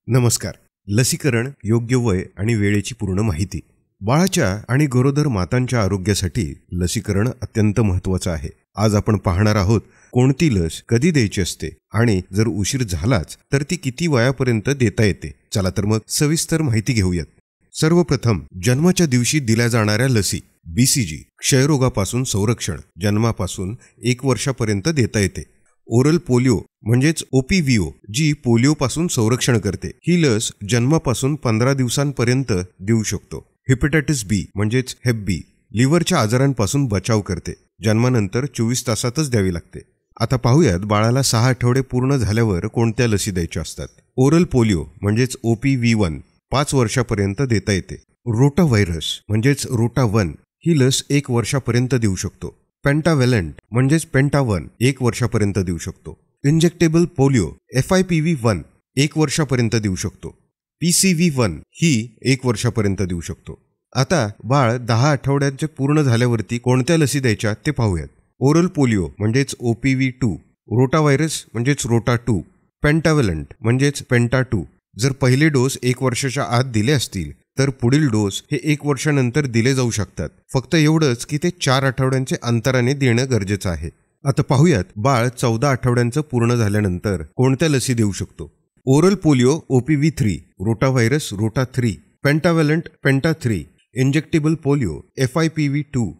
नमस्कार. लसीकरण, योग्य वय आणि वेळेची पूर्ण माहिती. बाळाच्या आणि गरोदर मातांच्या आरोग्यासाठी लसीकरण अत्यंत महत्त्वाचं आहे. आज आपण पाहणार आहोत कोणती लस कधी द्यायची असते आणि जर उशीर झालाच तर ती किती वयापर्यंत देता येते. चला तर मग सविस्तर माहिती घेऊयात. सर्वप्रथम जन्माच्या दिवशी दिल्या जाणाऱ्या लसी. BCG क्षयरोगापासून संरक्षण जन्मापासून 1 वर्षापर्यंत देता येते. ओरल पोलिओ म्हणजेच OPVO जी पोलिओपासून संरक्षण करते. ही लस जन्मापासून 15 दिवसांपर्यंत देऊ शकतो. हेपॅटायटिस B म्हणजेच Hep B लिव्हरच्या आजारांपासून बचाव करते. जन्मानंतर 24 तासातच द्यावी लागते. आता पाहूयात बाळाला 6 आठवडे पूर्ण झाल्यावर कोणत्या लसी द्यायच्या असतात. ओरल पोलिओ म्हणजेच OPV1 5 वर्षापर्यंत देता येते. रोटा व्हायरस म्हणजेच रोटा 1 ही लस 1 वर्षापर्यंत देऊ शकतो. पेंटाव्हॅलंट म्हणजेच पेंटा 1 1 वर्षापर्यंत देऊ शकतो. इंजेक्टेबल पोलिओ FIPV1 1 वर्षापर्यंत देऊ शकतो. PCV1 ही 1 वर्षापर्यंत देऊ शकतो. आता बाळ 10 आठवड्यांचे पूर्ण झाल्यावरती कोणत्या लसी द्यायच्या ते पाहूयात. ओरल पोलिओ म्हणजेच OPV2, रोटा व्हायरस म्हणजेच रोटा 2, पेंटाव्हॅलंट म्हणजेच पेंटा 2 जर पहिले डोस 1 वर्षाच्या आत दिले असतील तर पुढील डोस हे 1 वर्षानंतर दिले जाऊ शकतात. फक्त एवढंच की ते 4 आठवड्यांचे अंतराने देणं गरजेचं आहे. आता पाहूयात बाळ 14 आठवड्यांचं पूर्ण झाल्यानंतर कोणत्या लसी देऊ शकतो. ओरल पोलिओ OPV3, रोटा व्हायरस रोटा 3, पेंटाव्हॅलंट पेंटा 3, इंजेक्टेबल पोलिओ FIPV2,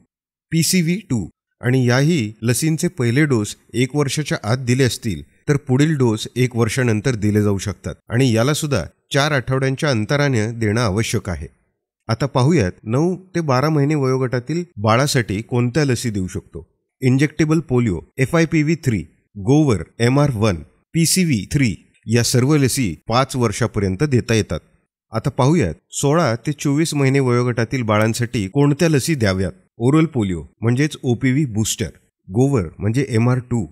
PCV2 आणि याही लसींचे पहिले डोस 1 वर्षाच्या आत दिले असतील तर पुढील डोस 1 वर्षानंतर दिले जाऊ शकतात आणि याला सुद्धा 4 आठवड्यांच्या अंतराने देणं आवश्यक आहे. आता पाहूयात 9 ते 12 महिने वयोगटातील बाळासाठी कोणत्या लसी देऊ शकतो. इंजेक्टेबल पोलिओ FIPV3, गोवर MR1, PCV3 या सर्व लसी 5 वर्षापर्यंत देता येतात. आता पाहूयात 16 ते 24 महिने वयोगटातील बाळांसाठी कोणत्या लसी द्याव्यात. ओरल पोलिओ म्हणजेच OPV बूस्टर, गोवर म्हणजे MR2,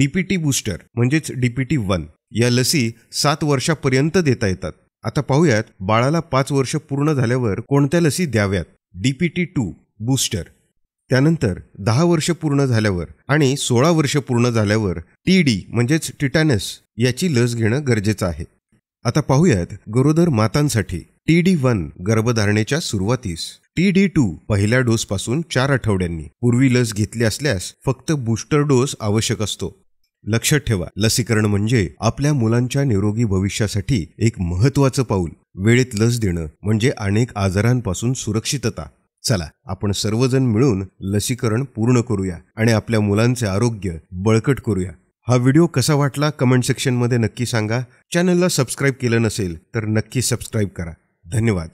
DPT बूस्टर म्हणजेच DPT1 या लसी 7 वर्षापर्यंत देता येतात. आता पाहूयात बाळाला 5 वर्ष पूर्ण झाल्यावर कोणत्या लसी द्याव्यात. DPT2 booster. त्यानंतर 10 वर्ष पूर्ण झाल्यावर आणि 16 वर्ष पूर्ण झाल्यावर TD म्हणजेच टिटॅनस याची लस घेणं गरजेचं आहे. आता पाहूयात गरोदर मातांसाठी. TD1 गर्भधारणेच्या सुरुवातीस, TD2 पहिल्या डोसपासून 4 आठवड्यांनी. पूर्वी लस घेतली असल्यास फक्त बूस्टर डोस आवश्यक असतो. लक्षात ठेवा, लसीकरण म्हणजे आपल्या मुलांच्या निरोगी भविष्यासाठी एक महत्त्वाचं पाऊल. वेळेत लस देणं म्हणजे अनेक आजारांपासून सुरक्षितता. चला आपण सर्वजण मिळून लसीकरण पूर्ण करूया आणि आपल्या मुलांचे आरोग्य बळकट करूया. हा व्हिडिओ कसा वाटला कमेंट सेक्शनमध्ये नक्की सांगा. चॅनलला सबस्क्राईब केलं नसेल तर नक्की सबस्क्राईब करा. धन्यवाद.